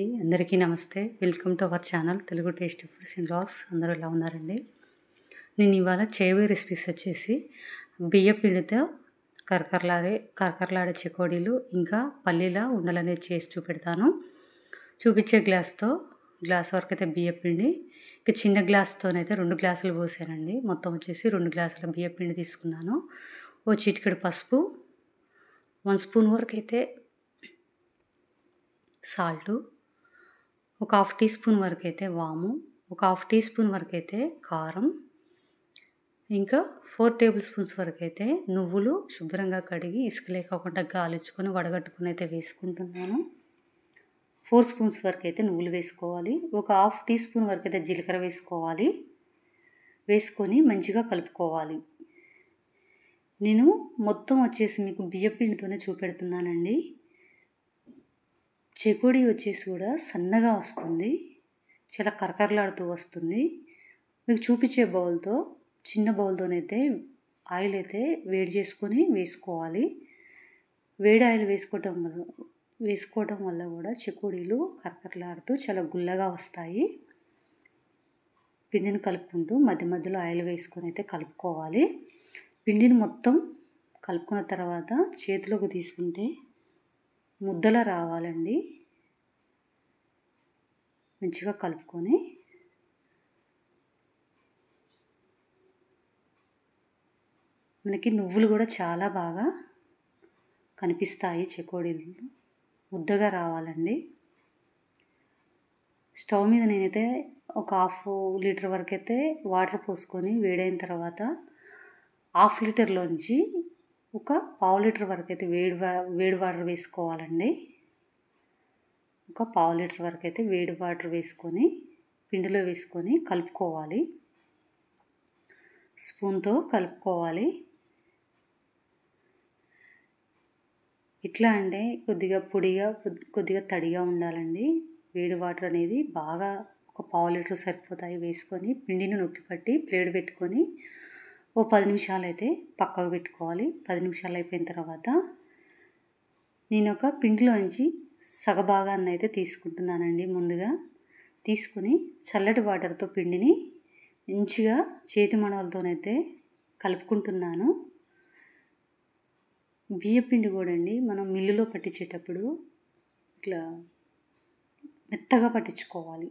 అందరికీ నమస్తే. Welcome to our channel Telugu tasty foods and vlogs. అందరూ ఎలా ఉన్నారండి? నేను ఇవాళ చేయబోయే రెసిపీస్ వచ్చేసి బియ్యం పిండితో కరకరలాడే చెకోడీలు, ఇంకా పల్లీల ఉండలనేది చేసి చూపెడతాను. చూపించే గ్లాస్ వరకు అయితే బియ్యం పిండి, ఇంకా చిన్న గ్లాస్తోనైతే 2 గ్లాసులు పోసానండి. మొత్తం వచ్చేసి 2 గ్లాసుల బియ్యం పిండి తీసుకున్నాను. ఓ చిటికెడు పసుపు, 1 స్పూన్ వరకు అయితే సాల్టు, ఒక హాఫ్ టీ స్పూన్ వరకు అయితే వాము, ఒక హాఫ్ టీ స్పూన్ వరకు అయితే కారం, ఇంకా 4 టేబుల్ స్పూన్స్ వరకు అయితే నువ్వులు శుభ్రంగా కడిగి ఇసుక లేకుండా గాలించుకొని వడగట్టుకుని అయితే వేసుకుంటున్నాను. 4 స్పూన్స్ వరకు అయితే నువ్వులు వేసుకోవాలి. ఒక హాఫ్ టీ స్పూన్ వరకు అయితే జీలకర్ర వేసుకోవాలి. వేసుకొని మంచిగా కలుపుకోవాలి. నేను మొత్తం వచ్చేసి మీకు బియ్యం పిండితోనే చూపెడుతున్నానండి. చెకోడీ వచ్చేసి కూడా సన్నగా వస్తుంది, చాలా కరకరలాడుతూ వస్తుంది. మీకు చూపించే చిన్న బౌల్తోనైతే ఆయిల్ అయితే వేడి చేసుకొని వేసుకోవాలి. వేడి ఆయిల్ వేసుకోవటం వల్ల కూడా చెకోడీలు కరకరలాడుతూ చాలా గుల్లగా వస్తాయి. పిండిని కలుపుకుంటూ మధ్య మధ్యలో ఆయిల్ వేసుకొని అయితే కలుపుకోవాలి. పిండిని మొత్తం కలుపుకున్న తర్వాత చేతిలోకి తీసుకుంటే ముద్దలా రావాలండి. మంచిగా కలుపుకొని మనకి నువ్వులు కూడా చాలా బాగా కనిపిస్తాయి. చెకోడీలు ముద్దగా రావాలండి. స్టవ్ మీద నేనైతే ఒక హాఫ్ లీటర్ వరకు అయితే వాటర్ పోసుకొని వేడైన తర్వాత హాఫ్ లీటర్లోంచి ఒక పావు లీటర్ వరకు అయితే వేడి వాటర్ వేసుకోవాలండి. ఒక పావు లీటర్ వరకు అయితే వేడి వాటర్ వేసుకొని పిండిలో వేసుకొని కలుపుకోవాలి. స్పూన్తో కలుపుకోవాలి. ఇట్లా అంటే కొద్దిగా పొడిగా కొద్దిగా తడిగా ఉండాలండి. వేడి వాటర్ అనేది బాగా ఒక పావు లీటర్ సరిపోతాయి. వేసుకొని పిండిని నొక్కి పట్టి ప్లేట్ పెట్టుకొని ఓ 10 నిమిషాలు అయితే పక్కకు పెట్టుకోవాలి. 10 నిమిషాలు అయిపోయిన తర్వాత నేను ఒక పిండిలోంచి సగభాగాన్ని అయితే తీసుకుంటున్నానండి. ముందుగా తీసుకుని చల్లటి వాటర్తో పిండిని మంచిగా చేతి మడవలతోనైతే కలుపుకుంటున్నాను. బియ్యం పిండి కూడా అండి మనం మిల్లులో పట్టించేటప్పుడు ఇట్లా మెత్తగా పట్టించుకోవాలి.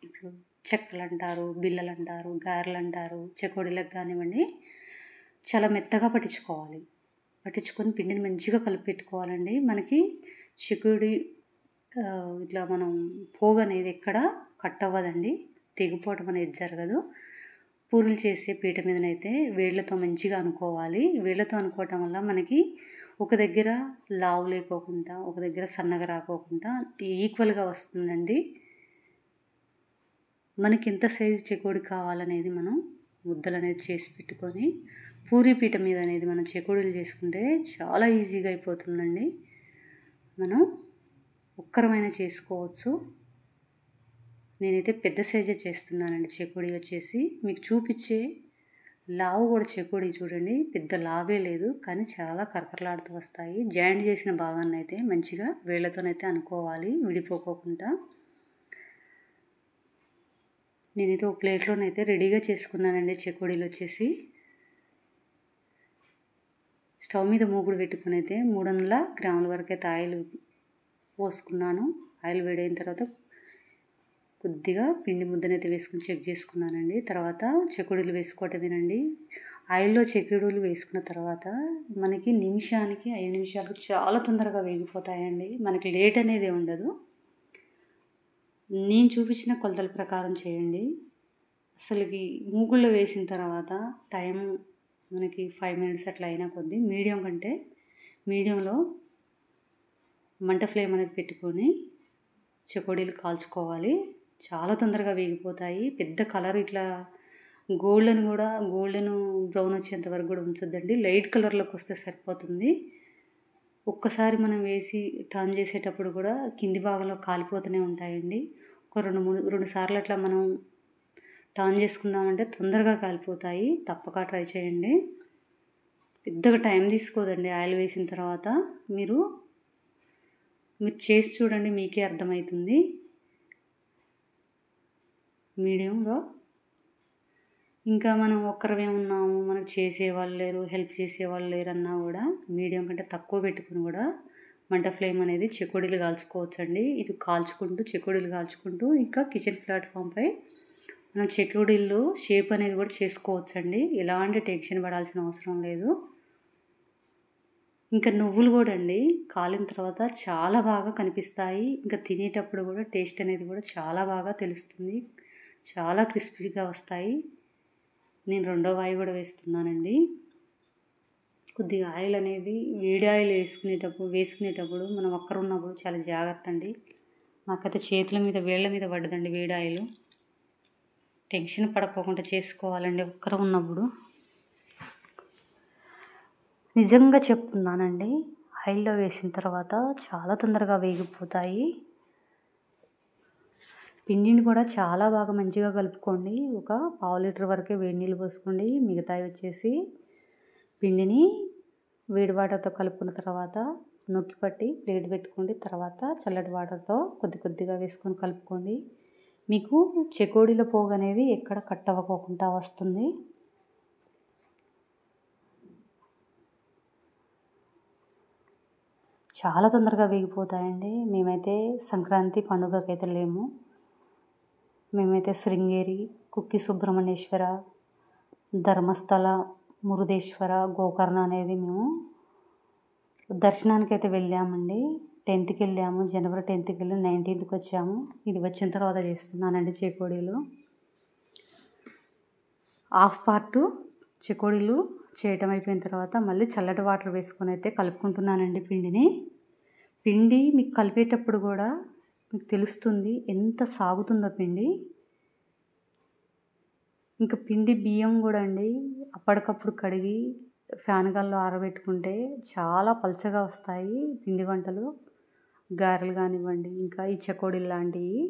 ఇప్పుడు చెక్కలు అంటారు, బిళ్ళలు అంటారు, గారెలు అంటారు, చెకోడీలకు కానివ్వండి, చాలా మెత్తగా పట్టించుకోవాలి. పట్టించుకొని పిండిని మంచిగా కలిపి పెట్టుకోవాలండి. మనకి చెకోడీ ఇట్లా మనం పోగు అనేది ఎక్కడ కట్ అవ్వదండి, తెగిపోవడం అనేది జరగదు. పూరీలు చేసే పీట మీదనైతే వేళ్ళతో మంచిగా అనుకోవాలి. వేళ్ళతో అనుకోవటం వల్ల మనకి ఒక దగ్గర లావు లేకోకుండా, ఒక దగ్గర సన్నగా రాకోకుండా ఈక్వల్గా వస్తుందండి. మనకి ఎంత సైజు చెకోడీ కావాలనేది మనం ముద్దలు అనేది చేసి పెట్టుకొని పూరీ పీట మీద అనేది మనం చెకోడీలు చేసుకుంటే చాలా ఈజీగా అయిపోతుందండి. మనం ఒక్కరమైనా చేసుకోవచ్చు. నేనైతే పెద్ద సైజే చేస్తున్నానండి. చెకోడీ వచ్చేసి మీకు చూపించే లావు కూడా చెకోడీ చూడండి, పెద్ద లావే లేదు, కానీ చాలా కరకరలాడుతూ వస్తాయి. జాయింట్ చేసిన భాగాన్ని అయితే మంచిగా వేళ్ళతోనైతే అనుకోవాలి, విడిపోకోకుండా. నేనైతే ఒక ప్లేట్లోనైతే రెడీగా చేసుకున్నానండి. చెకోడీలు వచ్చేసి స్టవ్ మీద మూకుడు పెట్టుకుని అయితే 300 గ్రాముల వరకు అయితే ఆయిల్ పోసుకున్నాను. ఆయిల్ వేడైన తర్వాత కొద్దిగా పిండి ముద్దనైతే వేసుకుని చెక్ చేసుకున్నానండి. తర్వాత చెకోడీలు వేసుకోవటమేనండి. ఆయిల్లో చెకోడీలు వేసుకున్న తర్వాత మనకి నిమిషానికి 5 నిమిషాలు చాలా తొందరగా వేగిపోతాయండి. మనకి లేట్ అనేది ఉండదు. నేను చూపించిన కొలతల ప్రకారం చేయండి. అసలుకి మూకుల్లో వేసిన తర్వాత టైం మనకి 5 మినిట్స్ అట్లా అయినా కొద్దీ మీడియంలో మంట ఫ్లేమ్ అనేది పెట్టుకొని చెకోడీలు కాల్చుకోవాలి. చాలా తొందరగా వేగిపోతాయి. పెద్ద కలర్ ఇట్లా గోల్డెన్ బ్రౌన్ వచ్చేంత వరకు కూడా ఉంచొద్దండి. లైట్ కలర్లోకి వస్తే సరిపోతుంది. ఒక్కసారి మనం వేసి టర్న్ చేసేటప్పుడు కూడా కింది భాగంలో కాలిపోతూనే ఉంటాయండి. ఒక 2 సార్లు అట్లా మనం టర్న్ చేసుకుందామంటే తొందరగా కాలిపోతాయి. తప్పక ట్రై చేయండి. పెద్దగా టైం తీసుకోదండి. ఆయిల్ వేసిన తర్వాత మీరు మీరు చేసి చూడండి, మీకే అర్థమవుతుంది. మీడియంలో ఇంకా మనం ఒక్కరమే ఉన్నాము, మనకు చేసేవాళ్ళు లేరు, హెల్ప్ చేసేవాళ్ళు లేరు అన్నా కూడా మీడియం కంటే తక్కువ పెట్టుకుని కూడా మంట ఫ్లేమ్ అనేది చెకోడీలు కాల్చుకోవచ్చండి. ఇది చెకోడీలు కాల్చుకుంటూ ఇంకా కిచెన్ ప్లాట్ఫామ్పై మనం చెకోడీలు షేప్ అనేది కూడా చేసుకోవచ్చండి. ఎలాంటి టెన్షన్ పడాల్సిన అవసరం లేదు. ఇంకా నువ్వులు కూడా అండి కాలిన తర్వాత చాలా బాగా కనిపిస్తాయి. ఇంకా తినేటప్పుడు కూడా టేస్ట్ అనేది కూడా చాలా బాగా తెలుస్తుంది. చాలా క్రిస్పీగా వస్తాయి. నేను రెండో వాయి కూడా వేస్తున్నానండి. కొద్దిగా ఆయిల్ అనేది వేడి ఆయిల్ వేసుకునేటప్పుడు మనం ఉన్నప్పుడు చాలా జాగ్రత్త అండి. నాకైతే చేతుల మీద వేళ్ళ మీద పడ్డదండి వేడి ఆయిల్. టెన్షన్ పడకోకుండా చేసుకోవాలండి ఉన్నప్పుడు. నిజంగా చెప్తున్నానండి, ఆయిల్లో వేసిన తర్వాత చాలా తొందరగా వేగిపోతాయి. పిండిని కూడా చాలా బాగా మంచిగా కలుపుకోండి. ఒక పావు లీటర్ వరకే వేడి నీళ్ళు పోసుకోండి. మిగతావి వచ్చేసి పిండిని వేడి వాటర్తో కలుపుకున్న తర్వాత నొక్కి పట్టి ప్లేట్ పెట్టుకోండి. తర్వాత చల్లటి వాటర్తో కొద్దిగా వేసుకొని కలుపుకోండి. మీకు చెకోడీల పోగు అనేది ఎక్కడ కట్ అవ్వకోకుండా వస్తుంది. చాలా తొందరగా వేగిపోతాయండి. మేమైతే సంక్రాంతి పండుగకైతే లేము. మేమైతే శృంగేరి, కుక్కి సుబ్రహ్మణ్యేశ్వర, ధర్మస్థల, మురుదేశ్వర, గోకర్ణ అనేది మేము దర్శనానికి అయితే వెళ్ళామండి. 10th వెళ్ళాము. జనవరి 10th వెళ్ళి 19th వచ్చాము. ఇది వచ్చిన తర్వాత చేస్తున్నానండి చెకోడీలు. హాఫ్ పార్ట్ చెకోడీలు చేయటం అయిపోయిన తర్వాత మళ్ళీ చల్లటి వాటర్ వేసుకొని అయితే కలుపుకుంటున్నానండి పిండి మీకు కలిపేటప్పుడు కూడా మీకు తెలుస్తుంది ఎంత సాగుతుందో పిండి. ఇంకా బియ్యం కూడా అండి అప్పటికప్పుడు కడిగి ఫ్యాన్ గాల్లో ఆరబెట్టుకుంటే చాలా పలచగా వస్తాయి పిండి వంటలు. గారెలు కానివ్వండి, ఇంకా ఈ చెకోడీలు లాంటివి,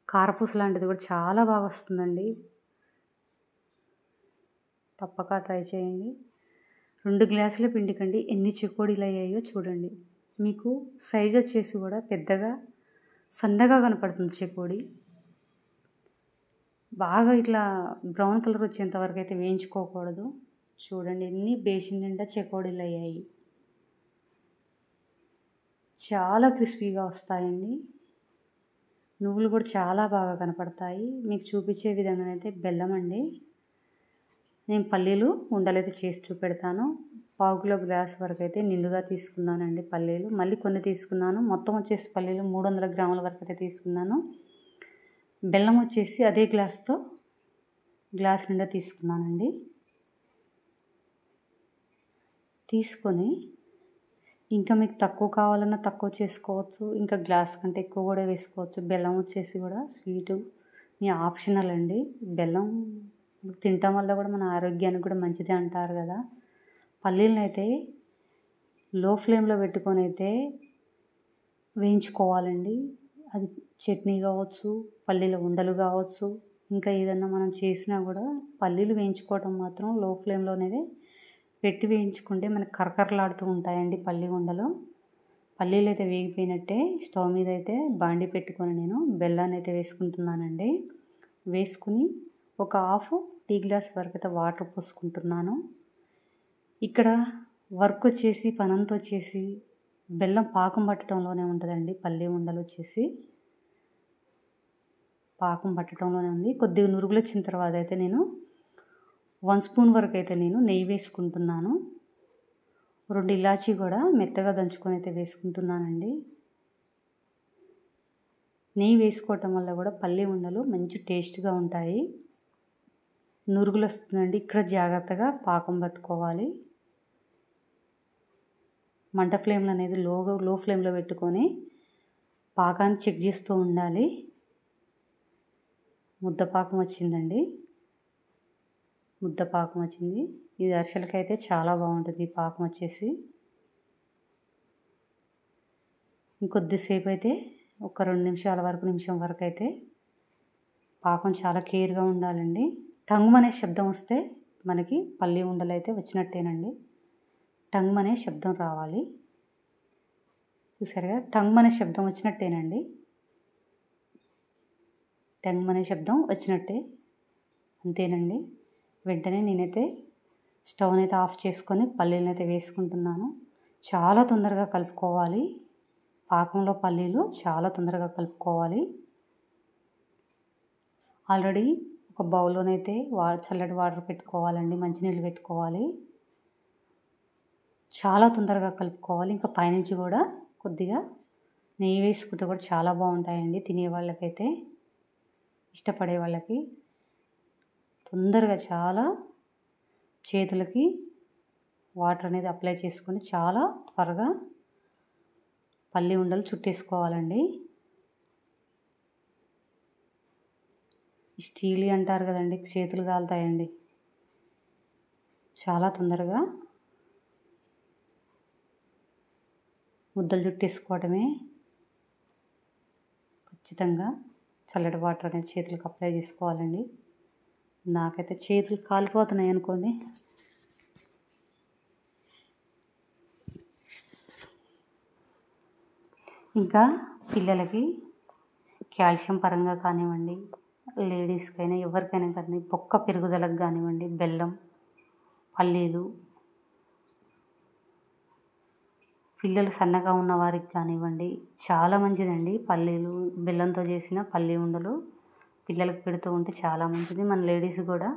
కారపూస లాంటిది కూడా చాలా బాగా వస్తుందండి. తప్పక ట్రై చేయండి. 2 గ్లాసుల పిండికండి ఎన్ని చెకోడీలు అయ్యాయో చూడండి. మీకు సైజ్ వచ్చేసి కూడా పెద్దగా సన్నగా కనపడుతుంది చెకోడీ. బాగా ఇట్లా బ్రౌన్ కలర్ వచ్చేంత వరకు అయితే వేయించుకోకూడదు. చూడండి ఎన్ని బేషన్ నిండా చెకోడీలు అయ్యాయి. చాలా క్రిస్పీగా వస్తాయండి. నువ్వులు కూడా చాలా బాగా కనపడతాయి. మీకు చూపించే విధంగా అయితే బెల్లం అండి. నేను పల్లీలు ఉండలైతే చేసి చూపెడతాను. పావు కిలో గ్లాస్ వరకు అయితే నిండుగా తీసుకున్నానండి పల్లీలు. మళ్ళీ కొన్ని తీసుకున్నాను. మొత్తం వచ్చేసి పల్లీలు 300 గ్రాముల వరకు అయితే తీసుకున్నాను. బెల్లం వచ్చేసి అదే గ్లాస్తో గ్లాస్ నిండా తీసుకున్నానండి. తీసుకొని ఇంకా మీకు తక్కువ కావాలన్నా తక్కువ చేసుకోవచ్చు. ఇంకా గ్లాస్ కంటే ఎక్కువ కూడా వేసుకోవచ్చు. బెల్లం వచ్చేసి కూడా స్వీటు మీ ఆప్షనల్ అండి. బెల్లం తినటం వల్ల కూడా మన ఆరోగ్యానికి కూడా మంచిది అంటారు కదా. పల్లీలను అయితే లో ఫ్లేమ్లో పెట్టుకొని అయితే వేయించుకోవాలండి. అది చట్నీ కావచ్చు, పల్లీల ఉండలు కావచ్చు, ఇంకా ఏదన్నా మనం చేసినా కూడా పల్లీలు వేయించుకోవటం మాత్రం లో ఫ్లేమ్లోనే పెట్టి వేయించుకుంటే మనకు కరకరలాడుతూ ఉంటాయండి పల్లి ఉండలు. పల్లీలు అయితే వేగిపోయినట్టే స్టవ్ మీద అయితే బాండి పెట్టుకొని నేను బెల్లాన్ని అయితే వేసుకుంటున్నానండి. వేసుకుని ఒక హాఫ్ టీ గ్లాస్ వరకు అయితే వాటర్ పోసుకుంటున్నాను. ఇక్కడ వర్క్ వచ్చేసి పనంతా వచ్చేసి బెల్లం పాకం పట్టడంలోనే ఉంటుందండి. పల్లి ఉండలు వచ్చేసి పాకం పట్టడంలోనే ఉంది. కొద్దిగా నురుగులు వచ్చిన తర్వాత అయితే నేను 1 స్పూన్ వరకు అయితే నేను నెయ్యి వేసుకుంటున్నాను. 2 ఇలాచీ కూడా మెత్తగా దంచుకొని అయితే వేసుకుంటున్నానండి. నెయ్యి వేసుకోవటం వల్ల కూడా పల్లి ఉండలు మంచి టేస్ట్గా ఉంటాయి. నురుగులు వస్తుందండి. ఇక్కడ జాగ్రత్తగా పాకం పట్టుకోవాలి. మంట ఫ్లేమ్లు అనేది లో ఫ్లేమ్లో పెట్టుకొని పాకాన్ని చెక్ చేస్తూ ఉండాలి. ముద్దపాకం వచ్చిందండి. ముద్దపాకం వచ్చింది. ఇది అరిసెలకైతే చాలా బాగుంటుంది ఈ పాకం వచ్చేసి. ఇంకొద్దిసేపు అయితే ఒక 2 నిమిషాల వరకు నిమిషం వరకు అయితే పాకం చాలా కేర్గా ఉండాలండి. టంగుమనే శబ్దం వస్తే మనకి పల్లి ఉండలు అయితే వచ్చినట్టేనండి. టంగుమనే శబ్దం రావాలి. చూసారు కదా, టంగ్ అనే శబ్దం వచ్చినట్టేనండి. టంగ్ అనే శబ్దం వచ్చినట్టే, అంతేనండి. వెంటనే నేనైతే స్టవ్ని అయితే ఆఫ్ చేసుకొని పల్లీలను అయితే వేసుకుంటున్నాను. చాలా తొందరగా కలుపుకోవాలి. పాకంలో పల్లీలు చాలా తొందరగా కలుపుకోవాలి. ఆల్రెడీ ఒక బౌల్లోనైతే చల్లటి వాటర్ పెట్టుకోవాలండి, మంచినీళ్ళు పెట్టుకోవాలి. చాలా తొందరగా కలుపుకోవాలి. ఇంకా పైనుంచి కూడా కొద్దిగా నెయ్యి వేసుకుంటే కూడా చాలా బాగుంటాయండి. తినే వాళ్ళకైతే, ఇష్టపడే వాళ్ళకి తొందరగా చాలా చేతులకి వాటర్ అనేది అప్లై చేసుకొని చాలా త్వరగా పల్లి ఉండలు చుట్టేసుకోవాలండి. స్టీల్ అంటారు కదండి, చేతులు కాలుతాయండి. చాలా తొందరగా ముద్దలు చుట్టేసుకోవడమే. ఖచ్చితంగా చల్లటి వాటర్ అనేది చేతులకు అప్లై చేసుకోవాలండి. నాకైతే చేతులు కాలిపోతున్నాయి అనుకోండి. ఇంకా పిల్లలకి కాల్షియం పరంగా కానివ్వండి, లేడీస్కైనా ఎవరికైనా కానీ బొక్క పెరుగుదలకు కానివ్వండి, బెల్లం, పల్లీలు, పిల్లలు సన్నగా ఉన్న వారికి కానివ్వండి చాలా మంచిదండి. పల్లీలు, బెల్లంతో చేసిన పల్లి ఉండలు పిల్లలకు పెడుతూ ఉంటే చాలా మంచిది. మన లేడీస్ కూడా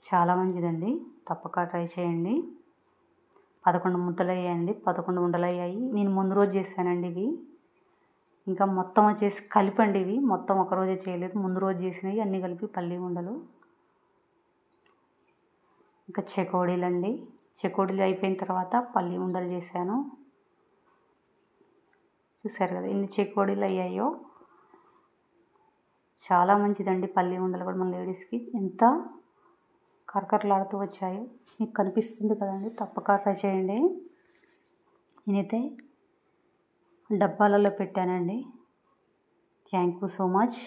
చాలా మంచిదండి. తప్పక ట్రై చేయండి. 11 ముద్దలు అయ్యాయండి, 11 ఉండలు అయ్యాయి. నేను ముందు రోజు చేశానండి ఇవి. ఇంకా మొత్తం వచ్చేసి కలిపండి, ఇవి మొత్తం ఒకరోజే చేయలేదు, ముందు రోజు చేసినవి అన్నీ కలిపి పల్లి ఉండలు. ఇంకా చెకోడీలు అండి, చెకోడీలు అయిపోయిన తర్వాత పల్లి ఉండలు చేశాను. చూసారు కదా ఎన్ని చెకోడీలు అయ్యాయో. చాలా మంచిదండి పల్లి ఉండలు కూడా మన లేడీస్కి. ఎంత కరకరలాడుతూ వచ్చాయో మీకు కనిపిస్తుంది కదండి. తప్పక ట్రై చేయండి. నేనైతే డబ్బాలలో పెట్టానండి. Thank you so much.